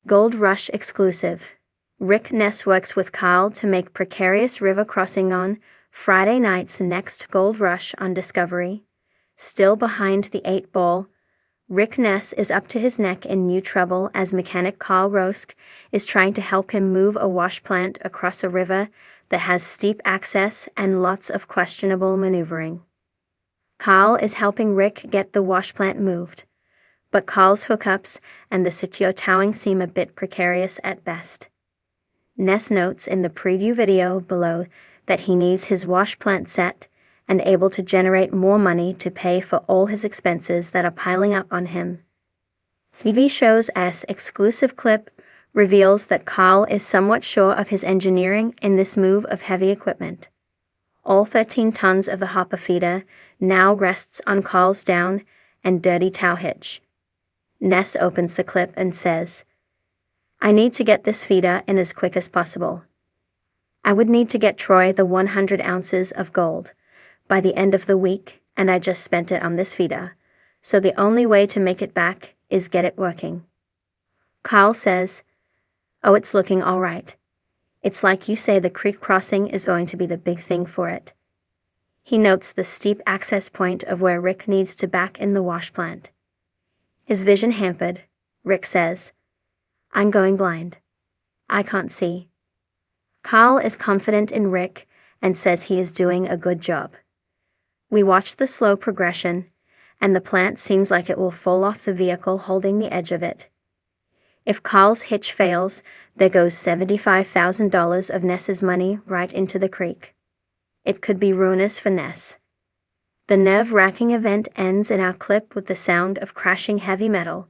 Gold Rush exclusive. Rick Ness works with Kyle to make Precarious river crossing on Friday night's next Gold Rush on Discovery. Still behind the 8 ball, Rick Ness is up to his neck in new trouble as mechanic Kyle Rosk is trying to help him move a wash plant across a river that has steep access and lots of questionable maneuvering. Kyle is helping Rick get the wash plant moved, but Kyle's hookups and the sitio towing seem a bit precarious at best. Ness notes in the preview video below that he needs his wash plant set and able to generate more money to pay for all his expenses that are piling up on him. TV show's exclusive clip reveals that Kyle is somewhat sure of his engineering in this move of heavy equipment. All 13 tons of the hopper feeder now rests on Kyle's down and dirty tow hitch. Ness opens the clip and says, "I need to get this feeder in as quick as possible. I would need to get Troy the 100 ounces of gold by the end of the week, and I just spent it on this feeder, so the only way to make it back is get it working." Kyle says, "Oh, it's looking all right. It's like you say, the creek crossing is going to be the big thing for it." He notes the steep access point of where Rick needs to back in the wash plant. His vision hampered, Rick says, "I'm going blind. I can't see." Kyle is confident in Rick and says he is doing a good job. We watch the slow progression, and the plant seems like it will fall off the vehicle holding the edge of it. If Kyle's hitch fails, there goes $75,000 of Ness's money right into the creek. It could be ruinous for Ness. The nerve-wracking event ends in our clip with the sound of crashing heavy metal.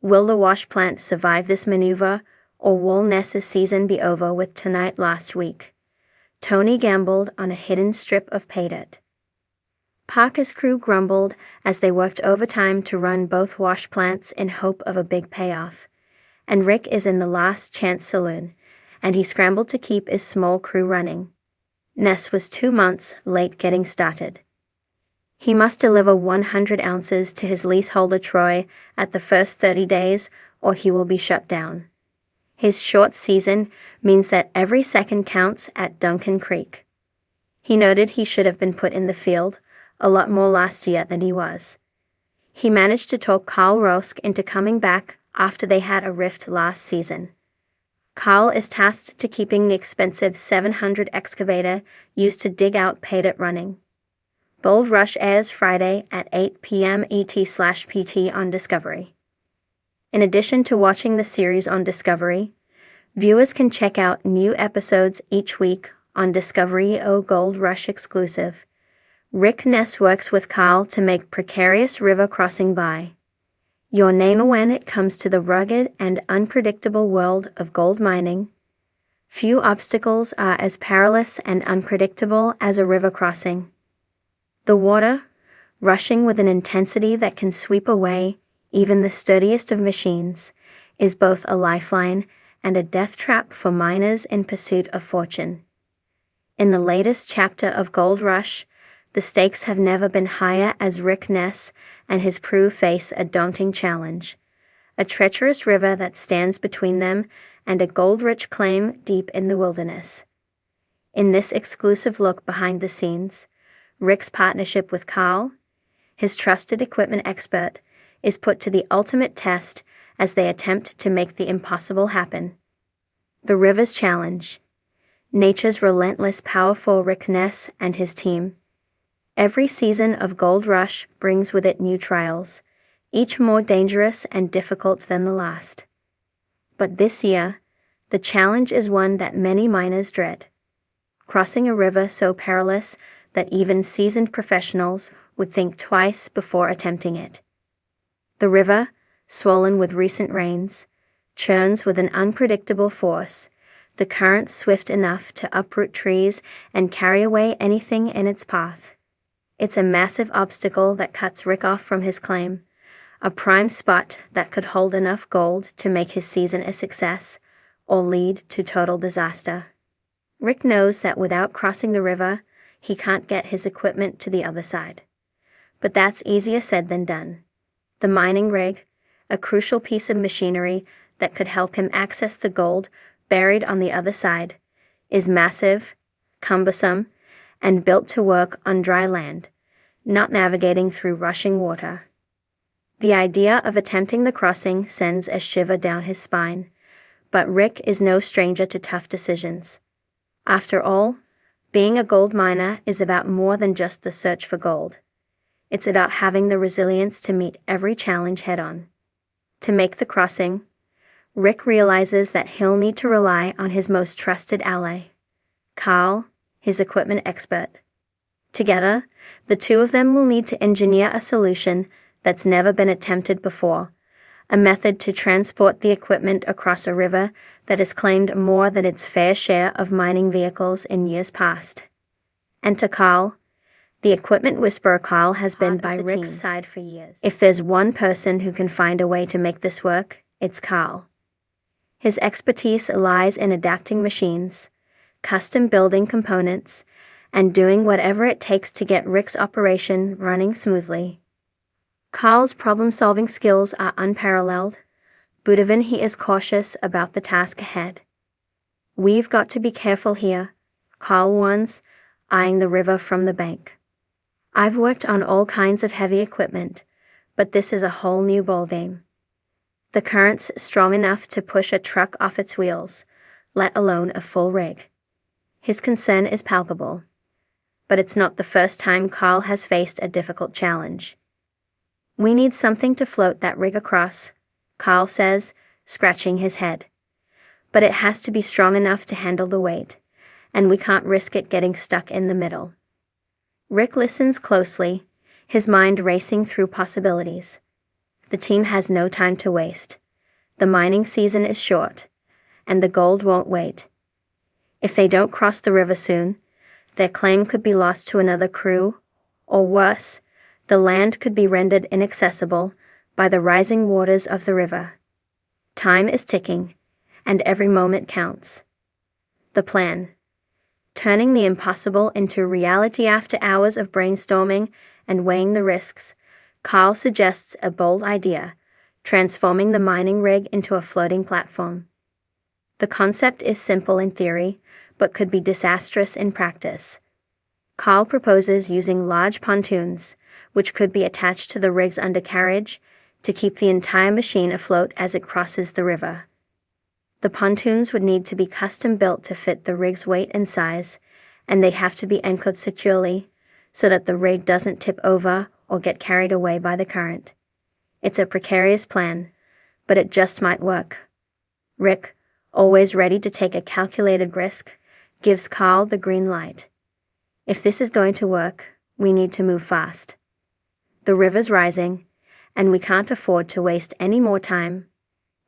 Will the wash plant survive this maneuver, or will Ness's season be over with tonight? Last week, Tony gambled on a hidden strip of pay dirt. Parker's crew grumbled as they worked overtime to run both wash plants in hope of a big payoff. And Rick is in the last chance saloon, and he scrambled to keep his small crew running. Ness was 2 months late getting started. He must deliver 100 ounces to his leaseholder Troy at the first 30 days, or he will be shut down. His short season means that every second counts at Duncan Creek. He noted he should have been put in the field a lot more last year than he was. He managed to talk Kyle Rosk into coming back after they had a rift last season. Kyle is tasked to keeping the expensive 700 excavator used to dig out pay dirt running. Gold Rush airs Friday at 8 p.m. ET/PT on Discovery. In addition to watching the series on Discovery, viewers can check out new episodes each week on Discovery Gold Rush exclusive. Rick Ness works with Kyle to make Precarious river crossing by your name when it comes to the rugged and unpredictable world of gold mining. Few obstacles are as perilous and unpredictable as a river crossing. The water, rushing with an intensity that can sweep away even the sturdiest of machines, is both a lifeline and a death trap for miners in pursuit of fortune. In the latest chapter of Gold Rush, the stakes have never been higher as Rick Ness and his crew face a daunting challenge: a treacherous river that stands between them and a gold-rich claim deep in the wilderness. In this exclusive look behind the scenes, Rick's partnership with Kyle, his trusted equipment expert, is put to the ultimate test as they attempt to make the impossible happen. The river's challenge. Nature's relentless power for Rick Ness and his team. Every season of Gold Rush brings with it new trials, each more dangerous and difficult than the last. But this year, the challenge is one that many miners dread: crossing a river so perilous that even seasoned professionals would think twice before attempting it. The river, swollen with recent rains, churns with an unpredictable force, the current swift enough to uproot trees and carry away anything in its path. It's a massive obstacle that cuts Rick off from his claim, a prime spot that could hold enough gold to make his season a success, or lead to total disaster. Rick knows that without crossing the river, he can't get his equipment to the other side. But that's easier said than done. The mining rig, a crucial piece of machinery that could help him access the gold buried on the other side, is massive, cumbersome, and built to work on dry land, not navigating through rushing water. The idea of attempting the crossing sends a shiver down his spine, but Rick is no stranger to tough decisions. After all, being a gold miner is about more than just the search for gold. It's about having the resilience to meet every challenge head-on. To make the crossing, Rick realizes that he'll need to rely on his most trusted ally, Carl, his equipment expert. Together, the two of them will need to engineer a solution that's never been attempted before, a method to transport the equipment across a river that has claimed more than its fair share of mining vehicles in years past. And to Carl, the equipment whisperer Carl has been by Rick's side for years. If there's one person who can find a way to make this work, it's Carl. His expertise lies in adapting machines, custom building components, and doing whatever it takes to get Rick's operation running smoothly. Carl's problem-solving skills are unparalleled, but even he is cautious about the task ahead. "We've got to be careful here," Carl warns, eyeing the river from the bank. "I've worked on all kinds of heavy equipment, but this is a whole new ballgame. The current's strong enough to push a truck off its wheels, let alone a full rig." His concern is palpable, but it's not the first time Carl has faced a difficult challenge. "We need something to float that rig across," Carl says, scratching his head. "But it has to be strong enough to handle the weight, and we can't risk it getting stuck in the middle." Rick listens closely, his mind racing through possibilities. The team has no time to waste. The mining season is short, and the gold won't wait. If they don't cross the river soon, their claim could be lost to another crew, or worse, the land could be rendered inaccessible by the rising waters of the river. Time is ticking, and every moment counts. The plan: turning the impossible into reality. After hours of brainstorming and weighing the risks, Carl suggests a bold idea, transforming the mining rig into a floating platform. The concept is simple in theory, but could be disastrous in practice. Carl proposes using large pontoons, which could be attached to the rig's undercarriage, to keep the entire machine afloat as it crosses the river. The pontoons would need to be custom-built to fit the rig's weight and size, and they'd have to be anchored securely, so that the rig doesn't tip over or get carried away by the current. It's a precarious plan, but it just might work. Rick, always ready to take a calculated risk, gives Carl the green light. If this is going to work, we need to move fast. The river's rising, and we can't afford to waste any more time,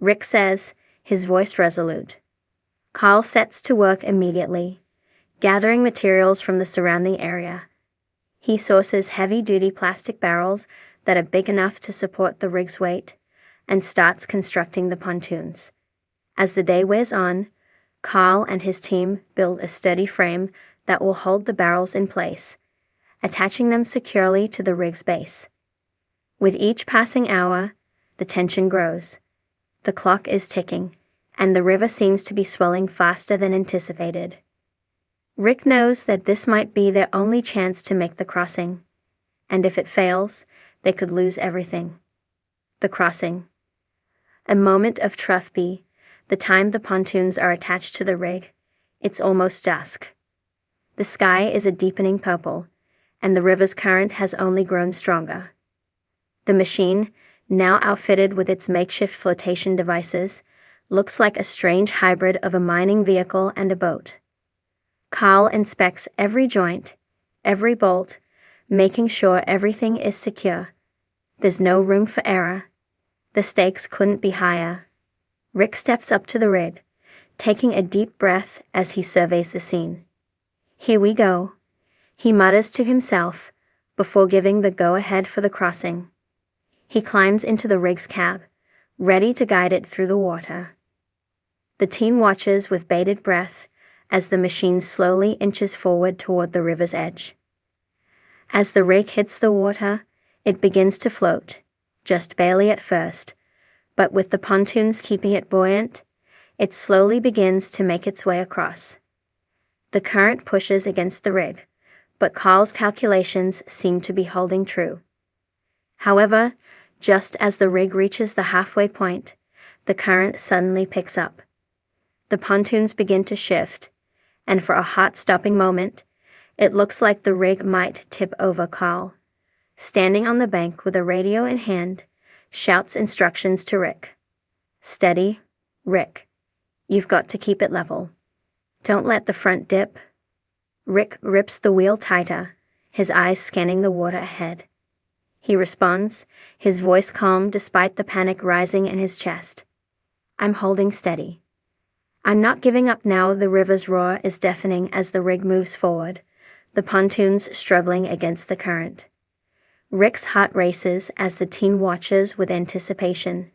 Rick says, his voice resolute. Carl sets to work immediately, gathering materials from the surrounding area. He sources heavy-duty plastic barrels that are big enough to support the rig's weight, and starts constructing the pontoons. As the day wears on, Carl and his team build a sturdy frame that will hold the barrels in place, attaching them securely to the rig's base. With each passing hour, the tension grows. The clock is ticking, and the river seems to be swelling faster than anticipated. Rick knows that this might be their only chance to make the crossing, and if it fails, they could lose everything. The crossing. A moment of truth. The time the pontoons are attached to the rig, it's almost dusk. The sky is a deepening purple, and the river's current has only grown stronger. The machine, now outfitted with its makeshift flotation devices, looks like a strange hybrid of a mining vehicle and a boat. Carl inspects every joint, every bolt, making sure everything is secure. There's no room for error. The stakes couldn't be higher. Rick steps up to the rig, taking a deep breath as he surveys the scene. "Here we go," he mutters to himself, before giving the go-ahead for the crossing. He climbs into the rig's cab, ready to guide it through the water. The team watches with bated breath as the machine slowly inches forward toward the river's edge. As the rig hits the water, it begins to float, just barely at first, But with the pontoons keeping it buoyant, it slowly begins to make its way across. The current pushes against the rig, but Carl's calculations seem to be holding true. However, just as the rig reaches the halfway point, the current suddenly picks up. The pontoons begin to shift, and for a heart-stopping moment, it looks like the rig might tip over. Carl, standing on the bank with a radio in hand, shouts instructions to Rick. "Steady, Rick. You've got to keep it level. Don't let the front dip." Rick grips the wheel tighter, his eyes scanning the water ahead. He responds, his voice calm despite the panic rising in his chest. "I'm holding steady. I'm not giving up now." The river's roar is deafening as the rig moves forward, the pontoons struggling against the current. Rick's heart races as the team watches with anticipation.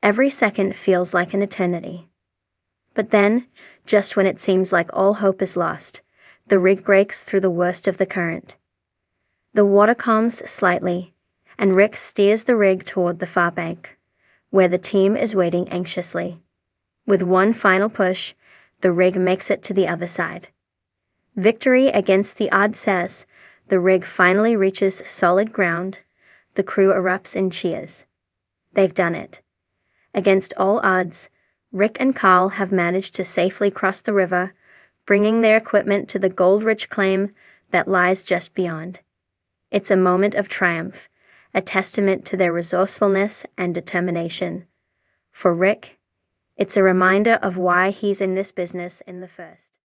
Every second feels like an eternity. But then, just when it seems like all hope is lost, the rig breaks through the worst of the current. The water calms slightly, and Rick steers the rig toward the far bank, where the team is waiting anxiously. With one final push, the rig makes it to the other side. Victory against the odds as the rig finally reaches solid ground. The crew erupts in cheers. They've done it. Against all odds, Rick and Carl have managed to safely cross the river, bringing their equipment to the gold-rich claim that lies just beyond. It's a moment of triumph, a testament to their resourcefulness and determination. For Rick, it's a reminder of why he's in this business in the first